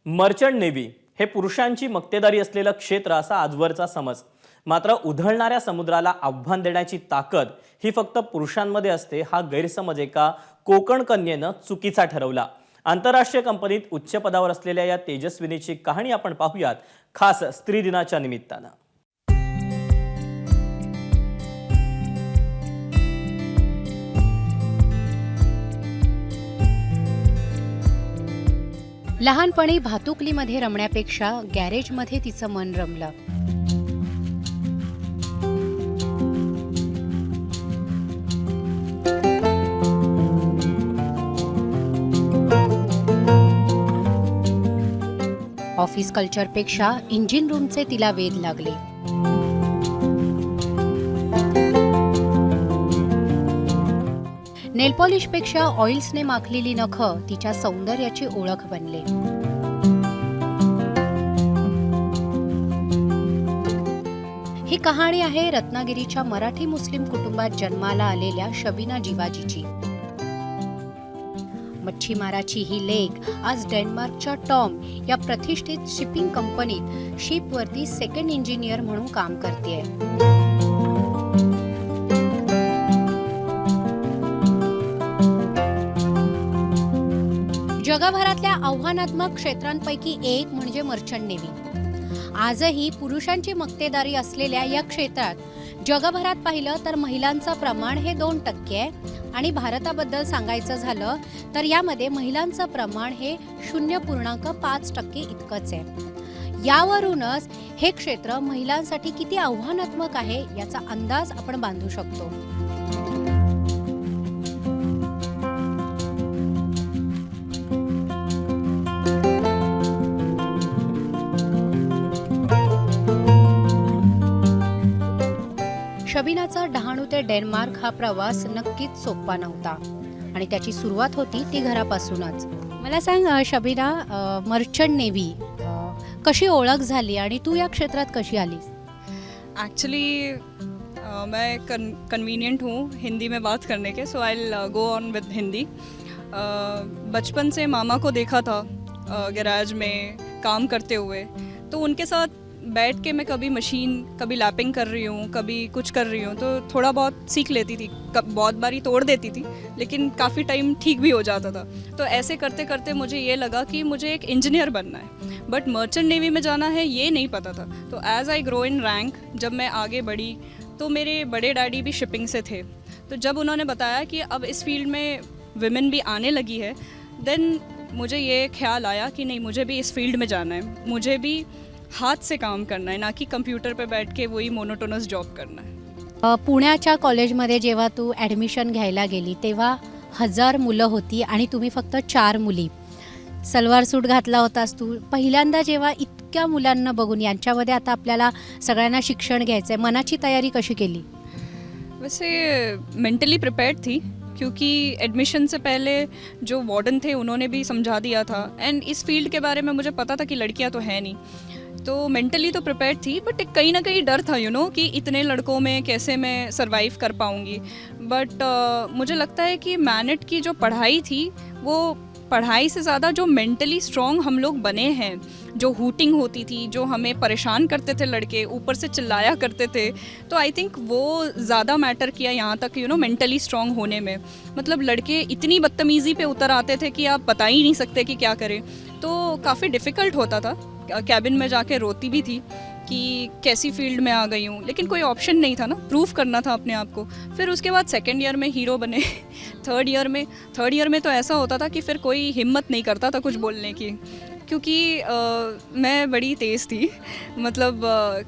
Merchant navy हे पुरुषांची मक्तेदारी असलेलं क्षेत्र असा आजवरचा समज. मात्र उधळणाऱ्या समुद्राला आव्हान देण्याची ताकद ही फक्त पुरुषांमध्ये असते हा गैरसमज एका कोकण कन्येनं चुकीचा ठरवला. आंतरराष्ट्रीय कंपनीत उच्च पदावर असलेल्या या तेजस्विनीची कहाणी आपण पाहूयात खास स्त्री दिनाच्या निमित्तानं. लहानपणी भातुकलीमध्ये रमण्यापेक्षा गॅरेजमध्ये तिचं मन रमलं. ऑफिस कल्चरपेक्षा इंजिन रूमचे तिला वेध लागले. नेल पॉलिशपेक्षा ऑइल्सने माखलेली नखं तिच्या सौंदर्याची ओळख बनले. ही कहाणी आहे रत्नागिरीच्या मराठी मुस्लिम कुटुंबात जन्माला आलेल्या शबीना जिवाजीची. मच्छीमाराची ही लेक आज डेन्मार्कच्या टॉम या प्रतिष्ठित शिपिंग कंपनीत शिपवरती सेकंड इंजिनियर म्हणून काम करतेय. जगभरातल्या आव्हानात्मक क्षेत्रांपैकी एक म्हणजे मर्चंट नेव्ही. आजही पुरुषांची मक्तेदारी असलेल्या या क्षेत्रात जगभरात पाहिलं तर महिलांचं प्रमाण हे 2% आहे आणि भारताबद्दल सांगायचं झालं तर यामध्ये महिलांचं प्रमाण हे 0.5% इतकंच आहे. यावरूनच हे क्षेत्र महिलांसाठी किती आव्हानात्मक आहे याचा अंदाज आपण बांधू शकतो. शबीनाचा डहाणू ते डेन्मार्क हा प्रवास नक्कीच सोपा नव्हता आणि त्याची सुरुवात होती ती घरापासूनच. मला सांग शबीना, मर्चंट नेव्ही कशी ओळख झाली आणि तू या क्षेत्रात कशी आलीस? एक्चुअली मैं कन्वीनियंट हूँ हिंदी में बात करने के, सो आई गो ऑन विद हिंदी. बचपन से मामा को देखा था गैराज में काम करते हुए, तो उनके साथ बैठ के मैं कभी मशीन, कभी लैपिंग कर रही हूँ, कभी कुछ कर रही हूँ, तो थोड़ा बहुत सीख लेती थी. बहुत बारी तोड़ देती थी लेकिन काफ़ी टाइम ठीक भी हो जाता था. तो ऐसे करते करते मुझे ये लगा कि मुझे एक इंजीनियर बनना है, बट मर्चेंट नेवी में जाना है ये नहीं पता था. तो as I grow in rank, जब मैं आगे बढ़ी तो मेरे बड़े डैडी भी शिपिंग से थे. तो जब उन्होंने बताया कि अब इस फील्ड में विमेन भी आने लगी है, देन मुझे ये ख्याल आया कि नहीं, मुझे भी इस फील्ड में जाना है, मुझे भी हाथ से काम करना है, ना कि कंप्यूटर पे बैठ के वही मोनोटोनस जॉब करना है. पुण्याच्या कॉलेजमध्ये जेव्हा तू ॲडमिशन घ्यायला गेली तेव्हा 1000 मुलं होती आणि तुम्ही फक्त 4 मुली. सलवार सूट घातला होतास तू. पहिल्यांदा जेव्हा इतक्या मुलांना बघून यांच्यामध्ये आता आपल्याला सगळ्यांना शिक्षण घ्यायचं आहे, मनाची तयारी कशी केली? वैसे मेंटली प्रिपेयर्ड थी, क्योंकि एडमिशन से पहले जो वार्डन थे उन्होंने भी समझा दिया था, एंड इस फील्ड के बारे में मुझे पता था कि लड़कियां तो है नहीं, तो मेंटली तो प्रिपेयर्ड थी. बट एक कहीं ना कहीं डर था कि इतने लड़कों में कैसे मैं सरवाइव कर पाऊँगी. बट मुझे लगता है कि मैनेट की जो पढ़ाई थी वो पढ़ाई से ज़्यादा जो मेंटली स्ट्रॉन्ग हम लोग बने हैं, जो हूटिंग होती थी, जो हमें परेशान करते थे लड़के, ऊपर से चिल्लाया करते थे, तो आई थिंक वो ज़्यादा मैटर किया यहाँ तक मेंटली स्ट्रॉन्ग होने में. मतलब लड़के इतनी बदतमीज़ी पे उतर आते थे कि आप बता ही नहीं सकते कि क्या करें. तो काफ़ी डिफ़िकल्ट होता था. कैबिन में जाके रोती भी थी कि कैसी फील्ड में आ गई हूँ, लेकिन कोई ऑप्शन नहीं था ना, प्रूफ करना था अपने आप को. फिर उसके बाद सेकेंड ईयर में हीरो बने. थर्ड ईयर में तो ऐसा होता था कि फिर कोई हिम्मत नहीं करता था कुछ बोलने की, क्योंकि मैं बड़ी तेज़ थी. मतलब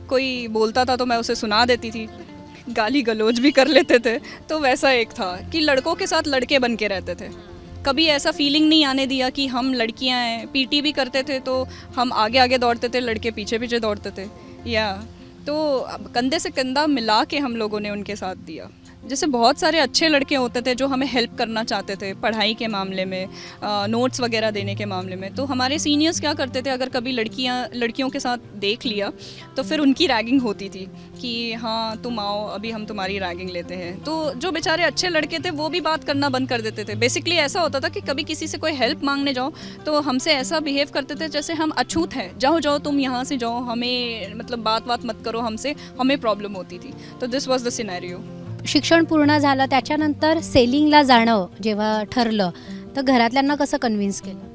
कोई बोलता था तो मैं उसे सुना देती थी, गाली गलौज भी कर लेते थे. तो वैसा एक था कि लड़कों के साथ लड़के बन के रहते थे. कभी ऐसा फीलिंग नहीं आने दिया कि हम लड़कियां हैं. पीटी भी करते थे तो हम आगे आगे दौड़ते थे, लड़के पीछे पीछे दौड़ते थे. या तो कंधे से कंधा मिला के हम लोगों ने उनके साथ दिया. जैसे बहुत सारे अच्छे लड़के होते थे जो हमें हेल्प करना चाहते थे पढ़ाई के मामले में, नोट्स वगैरह देने के मामले में। तो हमारे सीनियर्स क्या करते थे, अगर कभी लड़कियों के साथ देख लिया तो फिर उनकी रैगिंग होती थी कि हाँ तुम आओ अभी हम तुम्हारी रैगिंग लेते हैं। तो जो बेचारे अच्छे लड़के थे वो भी बात करना बंद कर देते थे। बेसिकली ऐसा होता था कि कभी किसी से कोई हेल्प मांगने जाओ तो हमसे ऐसा बिहेव करते थे जैसे हम अछूत हैं, जाओ जाओ तुम यहाँ से जाओ, हमें मतलब बात मत करो हमसे, हमें प्रॉब्लम होती थी। तो दिस वॉज द सिनेरियो। शिक्षण पूर्ण झालं त्याच्यानंतर सेलिंगला जाणं जेव्हा ठरलं तर घरातल्यांना कसं कन्व्हिन्स केलं?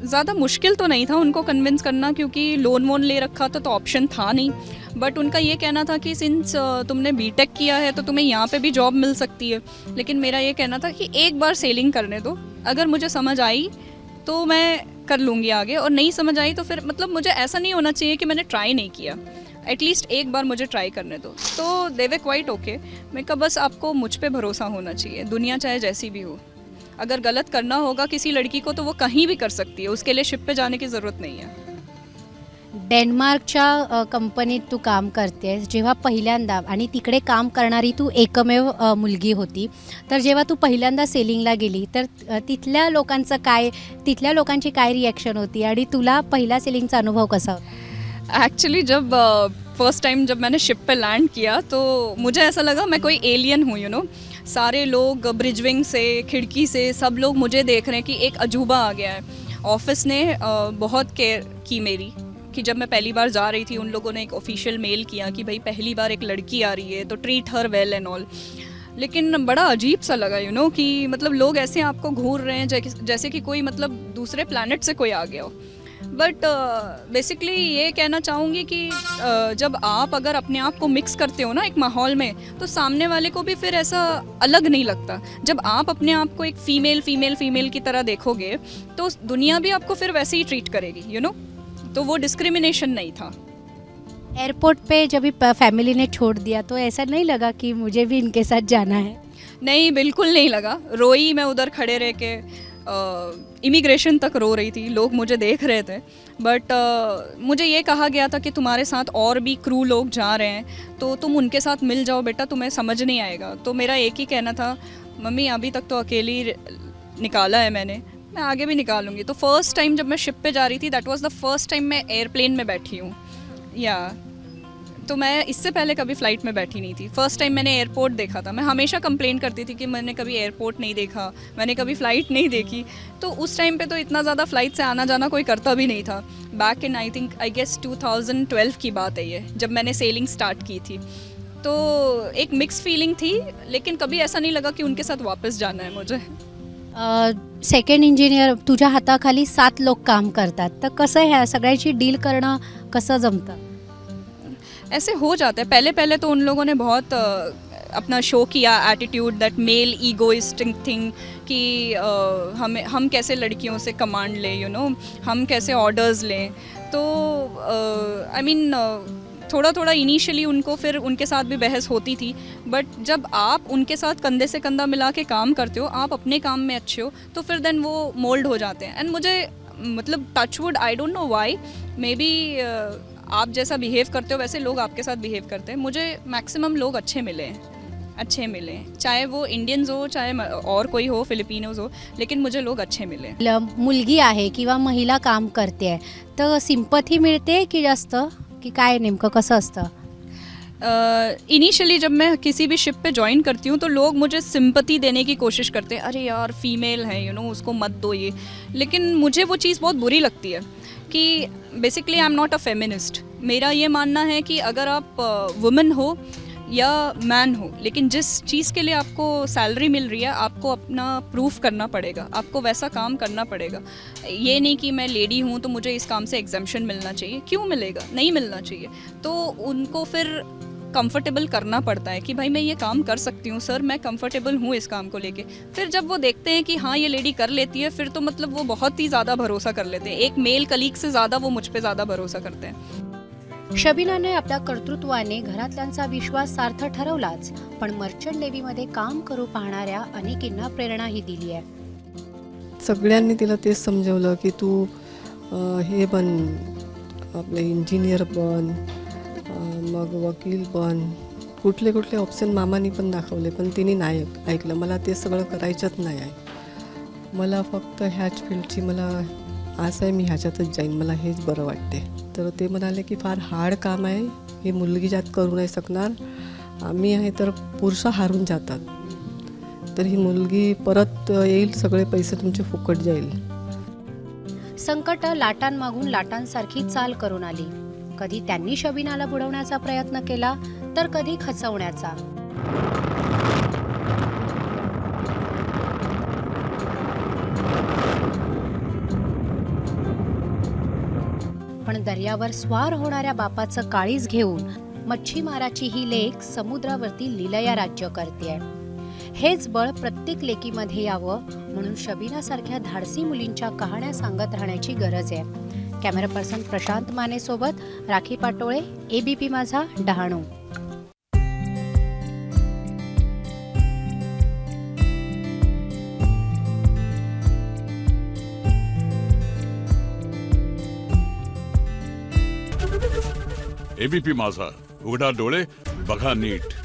ज़्यादा मुश्किल तो नहीं था उनको कन्विंस करना, क्योंकि लोन वोन ले रखा था तो ऑप्शन था नहीं। बट उनका ये कहना था कि सिंस तुमने बीटेक किया है तो तुम्हें यहाँ पे भी जॉब मिल सकती है। लेकिन मेरा ये कहना था कि एक बार सेलिंग करने दो, अगर मुझे समझ आई तो मैं कर लूँगी आगे, और नहीं समझ आई तो फिर मतलब मुझे ऐसा नहीं होना चाहिए कि मैंने ट्राई नहीं किया। एटलीस्ट एक बार मुझे ट्राई करने दो। तो दे वे क्वाइट ओके। मैं कहा बस आपको मुझ पे भरोसा होना चाहिए, दुनिया चाहे जैसी भी हो। अगर गलत करना होगा किसी लड़की को तो वो कहीं भी कर सकती है, उसके लिए शिप पे जाने की ज़रूरत नहीं है। डेन्मार्कच्या कंपनीत तू काम करतेस, जेव्हा पहिल्यांदा आणि तिकडे काम करणारी तू एकमेव मुलगी होती, तर जेव्हा तू पहिल्यांदा सेलिंगला गेली तर तिथल्या लोकांची काय रिॲक्शन होती आणि तुला पहिला सेलिंगचा अनुभव कसा होता? एक्चुअली जब फर्स्ट टाइम जब मैंने शिप पे लैंड किया तो मुझे ऐसा लगा मैं कोई एलियन हूँ, यू नो। सारे लोग ब्रिजविंग से, खिड़की से सब लोग मुझे देख रहे हैं कि एक अजूबा आ गया है। ऑफिस ने बहुत केयर की मेरी, कि जब मैं पहली बार जा रही थी उन लोगों ने एक ऑफिशियल मेल किया कि भाई पहली बार एक लड़की आ रही है तो ट्रीट हर वेल एंड ऑल। लेकिन बड़ा अजीब सा लगा, यू नो, कि मतलब लोग ऐसे आपको घूर रहे हैं जैसे कि कोई मतलब दूसरे प्लैनेट से कोई आ गया हो। बट बेसिकली ये कहना चाहूँगी कि जब आप अगर अपने आप को मिक्स करते हो ना एक माहौल में, तो सामने वाले को भी फिर ऐसा अलग नहीं लगता। जब आप अपने आप को एक फीमेल की तरह देखोगे तो दुनिया भी आपको फिर वैसे ही ट्रीट करेगी, यू नो। तो वो डिस्क्रिमिनेशन नहीं था। एयरपोर्ट पे जब भी फैमिली ने छोड़ दिया तो ऐसा नहीं लगा कि मुझे भी इनके साथ जाना है? नहीं, बिल्कुल नहीं लगा। रोई मैं उधर खड़े रह के, इमिग्रेशन तक रो रही थी, लोग मुझे देख रहे थे। बट मुझे ये कहा गया था कि तुम्हारे साथ और भी क्रू लोग जा रहे हैं तो तुम उनके साथ मिल जाओ बेटा, तुम्हें समझ नहीं आएगा। तो मेरा एक ही कहना था, मम्मी अभी तक तो अकेली निकाला है मैंने, मैं आगे भी निकालूंगी। तो फर्स्ट टाइम जब मैं शिप पे जा रही थी, दैट वाज द फर्स्ट टाइम मैं एयरप्लेन में बैठी हूँ। या तो मैं इससे पहले कभी फ़्लाइट में बैठी नहीं थी। फर्स्ट टाइम मैंने एयरपोर्ट देखा था। मैं हमेशा कंप्लेन करती थी कि मैंने कभी एयरपोर्ट नहीं देखा, मैंने कभी फ़्लाइट नहीं देखी। तो उस टाइम पे तो इतना ज़्यादा फ़्लाइट से आना जाना कोई करता भी नहीं था। बैक इन आई गेस 2012 की बात है ये, जब मैंने सेलिंग स्टार्ट की थी। तो एक मिक्स फीलिंग थी, लेकिन कभी ऐसा नहीं लगा कि उनके साथ वापस जाना है मुझे। सेकंड इंजिनियर तुझ्या हाताखाली 7 लोक काम करतात, तर कसं ह्या सगळ्याची डील करणं कसं जमतं? ऐसे हो जाता है। पहले तो उन लोगों ने बहुत अपना शो किया attitude, that male egoistic thing, कि हम कैसे लड़कियों से कमांड लें, यू नो, हम कैसे ऑर्डर्स लें। तो आई मीन थोड़ा इनिशियली उनको फिर उनके साथ भी बहस होती थी। बट जब आप उनके साथ कंधे से कंधा मिला के काम करते हो, आप अपने काम में अच्छे हो, तो फिर देन वो मोल्ड हो जाते हैं। एंड मुझे मतलब touchwood, I don't know why, maybe आप जैसा बिहेव करते हो वैसे लोग आपके साथ बिहेव करते हैं। मुझे मैक्सिमम लोग अच्छे मिले, चाहे वो इंडियन्स हो, चाहे और कोई हो, फिलिपिनोज हो, लेकिन मुझे लोग अच्छे मिले। मुलगी आहे किंवा महिला काम करते आहे तर सिंपथी मिळते की जास्त, की काय नेमकं कसं असतं? इनिशियली जब मैं किसी भी शिप पे ज्वाइन करती हूँ तो लोग मुझे सिंपैथी देने की कोशिश करते हैं, अरे यार फीमेल है, यू नो, उसको मत दो ये। लेकिन मुझे वो चीज़ बहुत बुरी लगती है कि basically I am not a feminist. मेरा ये मानना है कि अगर आप वुमेन हो या मैन हो, लेकिन जिस चीज़ के लिए आपको सैलरी मिल रही है आपको अपना प्रूफ करना पड़ेगा, आपको वैसा काम करना पड़ेगा। ये नहीं कि मैं लेडी हूँ तो मुझे इस काम से एग्जम्पशन मिलना चाहिए। क्यों मिलेगा? नहीं मिलना चाहिए। तो उनको फिर कंफर्टेबल करना पड़ता है कि भाई मैं ये काम कर सकती हूँ सर, मैं कंफर्टेबल हूँ इस काम को लेके। फिर जब वो देखते हैं कि हाँ ये लेडी कर लेती है, फिर तो मतलब वो बहुत ही ज़्यादा भरोसा कर लेते हैं। एक मेल कलीग से ज़्यादा वो मुझ पर ज़्यादा भरोसा करते हैं। शबीनाने आपल्या कर्तृत्वाने घरातल्यांचा विश्वास सार्थ ठरवलाच, पण मर्चंट नेव्हीमध्ये काम करू पाहणाऱ्या अनेकींना प्रेरणाही दिली आहे. सगळ्यांनी तिला तेच समजवलं की तू हे बन, आपले इंजिनियर बन, मग वकील बन, कुठले कुठले ऑप्शन मामानी पण दाखवले, पण तिने नाही ऐकलं. मला ते सगळं करायचंच नाही आहे. मला फक्त ह्याच फील्डची मला आस आहे, मी ह्याच्यातच जाईन, मला हेच बरं वाटते. तर ते म्हणाले की फार हार्ड काम आहे, ही मुलगी ज्यात करू नाही शकणार. आम्ही आहे तर पुरुष हारून जातात, तर ही मुलगी परत येईल, सगळे पैसे तुमचे फुकट जाईल. संकट लाटांमागून लाटांसारखी चाल करून आली. कधी त्यांनी शबीनाला बुडवण्याचा प्रयत्न केला, तर कधी खचवण्याचा. पण दर्यावर स्वार होणाऱ्या बापाचं काळीज घेऊन मच्छीमाराची ही लेक समुद्रावरती लीलया राज्य करतेय. हेच बळ प्रत्येक लेकीमध्ये यावं म्हणून शबीनासारख्या धाडसी मुलींच्या कहाण्या सांगत राहण्याची गरज आहे. कॅमेरा पर्सन प्रशांत माने सोबत राखी पाटोळे, ABP माझा, डहाणू. ABP माझा, उघडा डोळे बघा नीट.